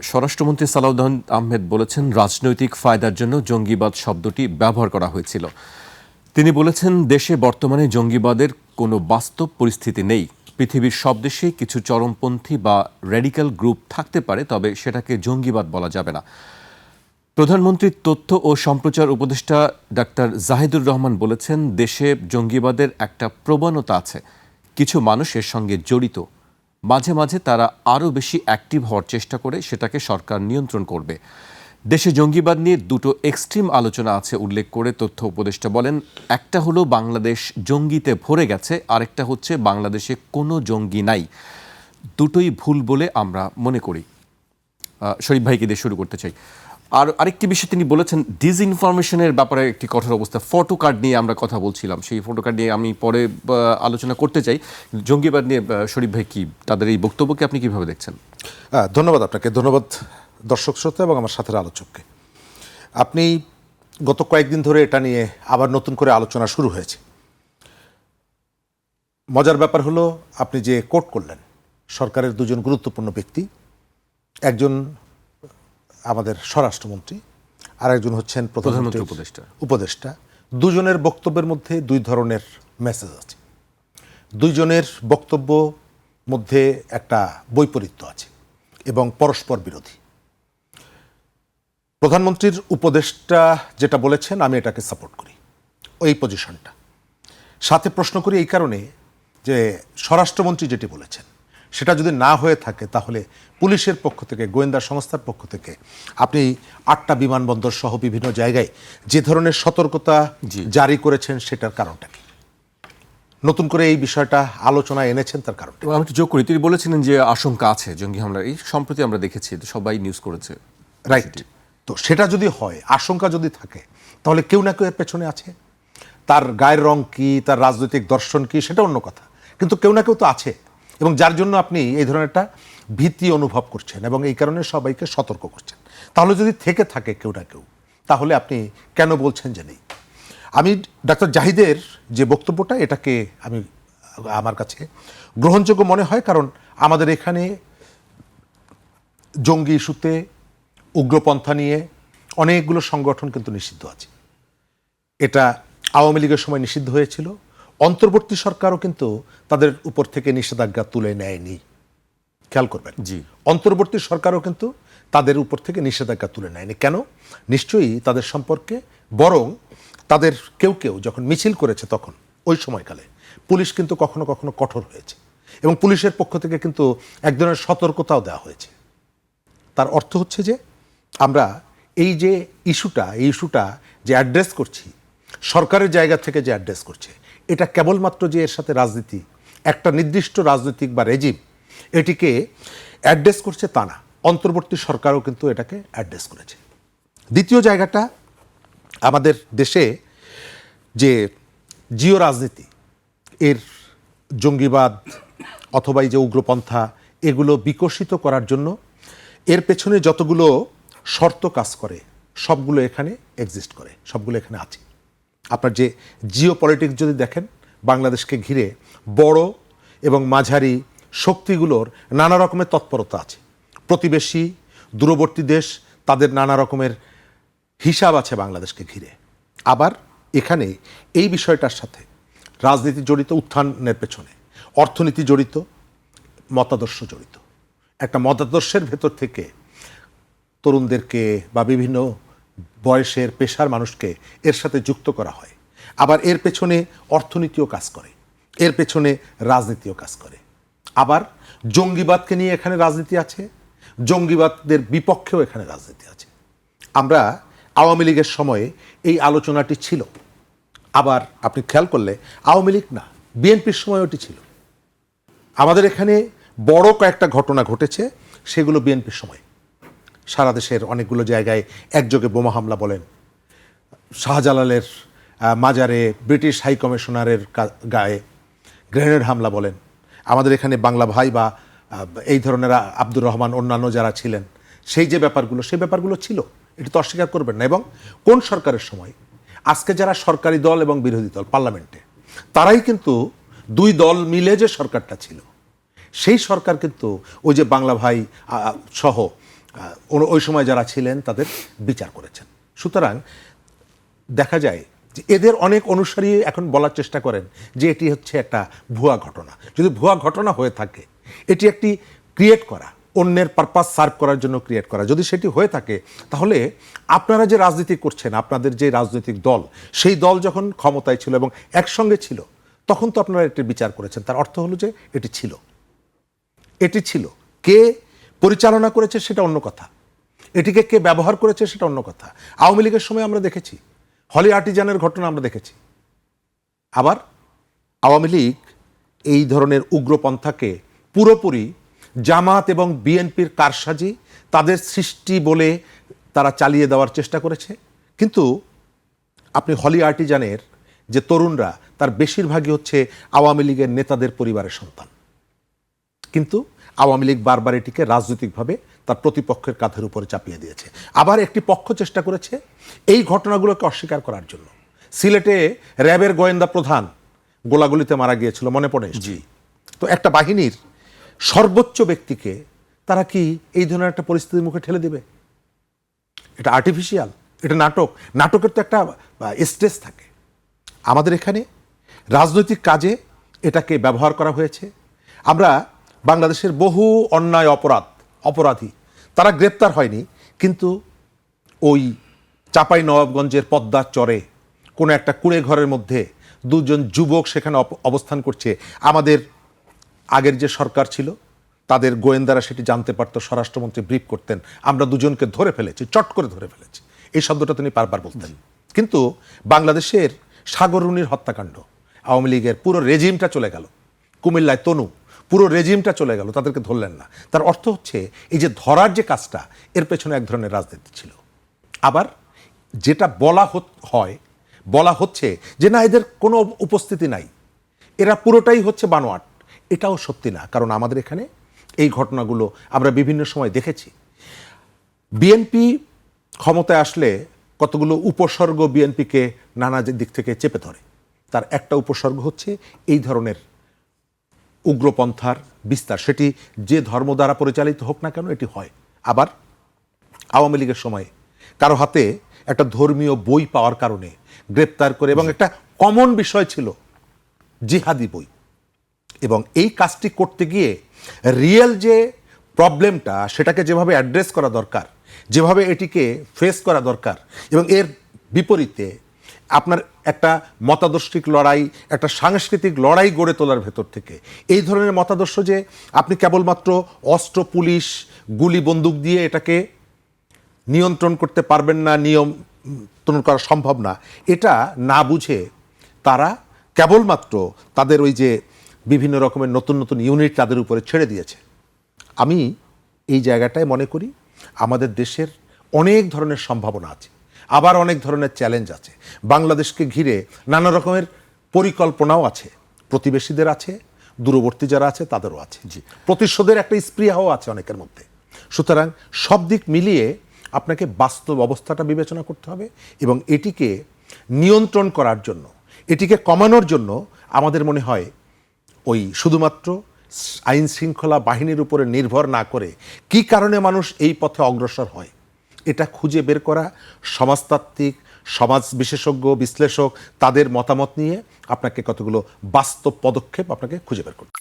স্বরাষ্ট্রমন্ত্রী সালাউদ্দিন আহমেদ বলেছেন, রাজনৈতিক ফায়দার জন্য জঙ্গিবাদ শব্দটি ব্যবহার করা হয়েছিল। তিনি বলেছেন, দেশে বর্তমানে জঙ্গিবাদের কোনো বাস্তব পরিস্থিতি নেই। পৃথিবীর সব দেশেই কিছু চরমপন্থী বা র্যাডিক্যাল গ্রুপ থাকতে পারে, তবে সেটাকে জঙ্গিবাদ বলা যাবে না। প্রধানমন্ত্রীর তথ্য ও সম্প্রচার উপদেষ্টা ডাক্তার জাহিদুর রহমান বলেছেন, দেশে জঙ্গিবাদের একটা প্রবণতা আছে, কিছু মানুষ এর সঙ্গে জড়িত। মাঝে মাঝে তারা আরও বেশি অ্যাক্টিভ হওয়ার চেষ্টা করে, সেটাকে সরকার নিয়ন্ত্রণ করবে। দেশে জঙ্গিবাদ নিয়ে দুটো এক্সট্রিম আলোচনা আছে উল্লেখ করে তথ্য উপদেষ্টা বলেন, একটা হলো বাংলাদেশ জঙ্গিতে ভরে গেছে, আরেকটা হচ্ছে বাংলাদেশে কোনো জঙ্গি নাই। দুটোই ভুল বলে আমরা মনে করি। শরীফ ভাইকে দিয়ে শুরু করতে চাই। আর আরেকটি বিষয় তিনি বলেছেন, ডিসইনফরমেশনের ব্যাপারে একটি কঠোর অবস্থা। ফটো কার্ড নিয়ে আমরা কথা বলছিলাম, সেই ফটো কার্ড নিয়ে আমি পরে আলোচনা করতে চাই। জঙ্গিবাদ নিয়ে শরীফ ভাই কি তাদের এই বক্তব্যকে আপনি কিভাবে দেখছেন? ধন্যবাদ আপনাকে, ধন্যবাদ দর্শক শ্রোতা এবং আমার সাথের আলোচককে। আপনি গত কয়েকদিন ধরে এটা নিয়ে আবার নতুন করে আলোচনা শুরু হয়েছে। মজার ব্যাপার হলো, আপনি যে কোট করলেন সরকারের দুজন গুরুত্বপূর্ণ ব্যক্তি, একজন আমাদের স্বরাষ্ট্রমন্ত্রী আর একজন হচ্ছেন প্রধানমন্ত্রী উপদেষ্টা। দুজনের বক্তব্যের মধ্যে দুই ধরনের মেসেজ আছে। দুইজনের বক্তব্য মধ্যে একটা বৈপরীত্য আছে এবং পরস্পর বিরোধী। প্রধানমন্ত্রীর উপদেষ্টা যেটা বলেছেন, আমি এটাকে সাপোর্ট করি, ওই পজিশনটা। সাথে প্রশ্ন করি এই কারণে যে স্বরাষ্ট্রমন্ত্রী যেটি বলেছেন সেটা যদি না হয়ে থাকে, তাহলে পুলিশের পক্ষ থেকে, গোয়েন্দা সংস্থার পক্ষ থেকে আপনি 8টা বিমানবন্দর সহ বিভিন্ন জায়গায় যে ধরনের সতর্কতা জারি করেছেন, সেটার কারণটা কি? নতুন করে এই বিষয়টা আলোচনায় এনেছেন, তার কারণ আমি একটু যোগ করি। তিনি বলেছিলেন যে আশঙ্কা আছে জঙ্গি হামলার, এই সম্প্রতি আমরা দেখেছি, সবাই নিউজ করেছে। রাইট। তো সেটা যদি হয়, আশঙ্কা যদি থাকে, তাহলে কেউ না কেউ এর পেছনে আছে। তার গায়ের রং কি, তার রাজনৈতিক দর্শন কি, সেটা অন্য কথা, কিন্তু কেউ না কেউ তো আছে, এবং যার জন্য আপনি এই ধরনের একটা ভীতি অনুভব করছেন এবং এই কারণে সবাইকে সতর্ক করছেন। তাহলে যদি থেকে থাকে কেউ না কেউ, তাহলে আপনি কেন বলছেন যে নেই? আমি ডাক্তার জাহিদের যে বক্তব্যটা, এটাকে আমার কাছে গ্রহণযোগ্য মনে হয়, কারণ আমাদের এখানে জঙ্গি ইস্যুতে, উগ্রপন্থা নিয়ে অনেকগুলো সংগঠন কিন্তু নিষিদ্ধ আছে। এটা আওয়ামী লীগের সময় নিষিদ্ধ হয়েছিল। অন্তর্বর্তী সরকারও কিন্তু তাদের উপর থেকে নিষেধাজ্ঞা তুলে নেয়নি, খেয়াল করবেন। অন্তর্বর্তী সরকারও কিন্তু তাদের উপর থেকে নিষেধাজ্ঞা তুলে নেয়নি। কেন? নিশ্চয়ই তাদের সম্পর্কে, বরং তাদের কেউ কেউ যখন মিছিল করেছে, তখন ওই সময়কালে পুলিশ কিন্তু কখনো কখনো কঠোর হয়েছে এবং পুলিশের পক্ষ থেকে কিন্তু এক ধরনের সতর্কতাও দেওয়া হয়েছে। তার অর্থ হচ্ছে যে আমরা এই যে ইস্যুটা যে অ্যাড্রেস করছি, সরকারের জায়গা থেকে যে অ্যাড্রেস করছে, এটা কেবলমাত্র যে এর সাথে রাজনীতি, একটা নির্দিষ্ট রাজনৈতিক বা রেজিম এটিকে অ্যাড্রেস করছে তা না, অন্তর্বর্তী সরকারও কিন্তু এটাকে অ্যাড্রেস করেছে। দ্বিতীয় জায়গাটা, আমাদের দেশে যে জিও রাজনীতি, এর জঙ্গিবাদ অথবা এই যে উগ্রপন্থা, এগুলো বিকশিত করার জন্য এর পেছনে যতগুলো শর্ত কাজ করে, সবগুলো এখানে এক্সিস্ট করে, সবগুলো এখানে আছে। আপনার যে জিও পলিটিক্স যদি দেখেন, বাংলাদেশকে ঘিরে বড় এবং মাঝারি শক্তিগুলোর নানা রকমের তৎপরতা আছে। প্রতিবেশী, দূরবর্তী দেশ, তাদের নানা রকমের হিসাব আছে বাংলাদেশকে ঘিরে। আবার এখানে এই বিষয়টার সাথে রাজনীতি জড়িত, উত্থানের পেছনে অর্থনীতি জড়িত, মতাদর্শ জড়িত। একটা মতাদর্শের ভেতর থেকে তরুণদেরকে বা বিভিন্ন বয়সের পেশার মানুষকে এর সাথে যুক্ত করা হয়। আবার এর পেছনে অর্থনীতিও কাজ করে, এর পেছনে রাজনীতিও কাজ করে। আবার জঙ্গিবাদকে নিয়ে এখানে রাজনীতি আছে, জঙ্গিবাদের বিপক্ষেও এখানে রাজনীতি আছে। আমরা আওয়ামী লীগের সময়ে এই আলোচনাটি ছিল। আবার আপনি খেয়াল করলে আওয়ামী লীগ না, বিএনপির সময় ওটি ছিল। আমাদের এখানে বড় কয়েকটা ঘটনা ঘটেছে, সেগুলো বিএনপির সময়। সারা দেশের অনেকগুলো জায়গায় একযোগে বোমা হামলা বলেন, শাহজালালের মাজারে ব্রিটিশ হাই কমিশনারের গায়ে গ্রেনেড হামলা বলেন, আমাদের এখানে বাংলা ভাই বা এই ধরনের আব্দুর রহমান, অন্যান্য যারা ছিলেন, সেই যে ব্যাপারগুলো, সেই ব্যাপারগুলো ছিল, এটা তো অস্বীকার করবেন না। এবং কোন সরকারের সময়? আজকে যারা সরকারি দল এবং বিরোধী দল পার্লামেন্টে, তারাই কিন্তু দুই দল মিলে যে সরকারটা ছিল, সেই সরকার কিন্তু ওই যে বাংলা ভাই সহ ওই সময় যারা ছিলেন তাদের বিচার করেছেন। সুতরাং দেখা যায় যে এদের অনেক অনুসারী এখন বলার চেষ্টা করেন যে এটি হচ্ছে একটা ভুয়া ঘটনা। যদি ভুয়া ঘটনা হয়ে থাকে, এটি একটি ক্রিয়েট করা, অন্যের পারপাস সার্ভ করার জন্য ক্রিয়েট করা, যদি সেটি হয়ে থাকে, তাহলে আপনারা যে রাজনীতি করছেন, আপনাদের যে রাজনৈতিক দল, সেই দল যখন ক্ষমতায় ছিল এবং একসঙ্গে ছিল, তখন তো আপনারা এটির বিচার করেছেন। তার অর্থ হলো যে এটি ছিল। কে পরিচালনা করেছে সেটা অন্য কথা, এটিকে কে ব্যবহার করেছে সেটা অন্য কথা। আওয়ামী লীগের সময় আমরা দেখেছি, হলি আর্টিজানের ঘটনা আমরা দেখেছি। আবার আওয়ামী লীগ এই ধরনের উগ্রপন্থাকে পুরোপুরি জামাত এবং বিএনপির কারসাজি, তাদের সৃষ্টি বলে তারা চালিয়ে দেওয়ার চেষ্টা করেছে। কিন্তু আপনি হলি আর্টিজানের যে তরুণরা, তার বেশিরভাগই হচ্ছে আওয়ামী লীগের নেতাদের পরিবারের সন্তান। কিন্তু আওয়ামী লীগ বারবার এটিকে রাজনৈতিকভাবে তার প্রতিপক্ষের কাঁধের উপরে চাপিয়ে দিয়েছে। আবার একটি পক্ষ চেষ্টা করেছে এই ঘটনাগুলোকে অস্বীকার করার জন্য। সিলেটে র্যাবের গোয়েন্দা প্রধান গোলাগুলিতে মারা গিয়েছিল, মনে পড়ে? জি। তো একটা বাহিনীর সর্বোচ্চ ব্যক্তিকে তারা কি এই ধরনের একটা পরিস্থিতির মুখে ঠেলে দেবে? এটা আর্টিফিশিয়াল, এটা নাটকের তো একটা স্টেজ থাকে। আমাদের এখানে রাজনৈতিক কাজে এটাকে ব্যবহার করা হয়েছে। আমরা বাংলাদেশের বহু অন্যায় অপরাধী তারা গ্রেপ্তার হয়নি, কিন্তু ওই চাঁপাই নবাবগঞ্জের পদ্মার চরে কোনো একটা কুঁড়ে ঘরের মধ্যে দুজন যুবক সেখানে অবস্থান করছে। আমাদের আগের যে সরকার ছিল, তাদের গোয়েন্দারা সেটি জানতে পারতো, স্বরাষ্ট্রমন্ত্রী ব্রিফ করতেন, আমরা দুজনকে ধরে ফেলেছি, চট করে ধরে ফেলেছি, এই শব্দটা তিনি বারবার বলতেন। কিন্তু বাংলাদেশের সাগররুনির হত্যাকাণ্ড, আওয়ামী লীগের পুরো রেজিমটা চলে গেল, কুমিল্লায় তনু, পুরো রেজিমটা চলে গেল, তাদেরকে ধরলেন না। তার অর্থ হচ্ছে এই যে ধরার যে কাজটা, এর পেছনে এক ধরনের রাজনীতি ছিল। আবার যেটা বলা হচ্ছে যে না, এদের কোনো উপস্থিতি নাই, এরা পুরোটাই হচ্ছে বানোয়াট, এটাও সত্যি না। কারণ আমাদের এখানে এই ঘটনাগুলো আমরা বিভিন্ন সময় দেখেছি। বিএনপি ক্ষমতায় আসলে কতগুলো উপসর্গ বিএনপিকে নানা দিক থেকে চেপে ধরে। তার একটা উপসর্গ হচ্ছে এই ধরনের উগ্রপন্থার বিস্তার, সেটি যে ধর্ম দ্বারা পরিচালিত হোক না কেন, এটি হয়। আবার আওয়ামী লীগের সময়ে কারো হাতে একটা ধর্মীয় বই পাওয়ার কারণে গ্রেপ্তার করে, এবং একটা কমন বিষয় ছিল জিহাদি বই, এবং এই কাজটি করতে গিয়ে রিয়েল যে প্রবলেমটা, সেটাকে যেভাবে অ্যাড্রেস করা দরকার, যেভাবে এটিকে ফেস করা দরকার, এবং এর বিপরীতে আপনার একটা মতাদর্শিক লড়াই, একটা সাংস্কৃতিক লড়াই গড়ে তোলার ভেতর থেকে এই ধরনের মতাদর্শ যে আপনি কেবলমাত্র অস্ত্র, পুলিশ, গুলি, বন্দুক দিয়ে এটাকে নিয়ন্ত্রণ করতে পারবেন না, নিয়ন্ত্রণ করা সম্ভব না, এটা না বুঝে তারা কেবলমাত্র তাদের ওই যে বিভিন্ন রকমের নতুন নতুন ইউনিট তাদের উপরে ছেড়ে দিয়েছে। আমি এই জায়গাটায় মনে করি আমাদের দেশের অনেক ধরনের সম্ভাবনা আছে, আবার অনেক ধরনের চ্যালেঞ্জ আছে। বাংলাদেশকে ঘিরে নানা রকমের পরিকল্পনাও আছে, প্রতিবেশীদের আছে, দূরবর্তী যারা আছে তাদেরও আছে, প্রতিশোধের একটা স্পৃহাও আছে অনেকের মধ্যে। সুতরাং সব দিক মিলিয়ে আপনাকে বাস্তব অবস্থাটা বিবেচনা করতে হবে, এবং এটিকে নিয়ন্ত্রণ করার জন্য, এটিকে কমানোর জন্য আমাদের মনে হয় ওই শুধুমাত্র আইন শৃঙ্খলা বাহিনীর উপরে নির্ভর না করে কি কারণে মানুষ এই পথে অগ্রসর হয়, এটা খুঁজে বের করা, সমাজতাত্ত্বিক, সমাজ বিশেষজ্ঞ, বিশ্লেষক তাদের মতামত নিয়ে আপনাকে কতগুলো বাস্তব পদক্ষেপ আপনাকে খুঁজে বের করতে।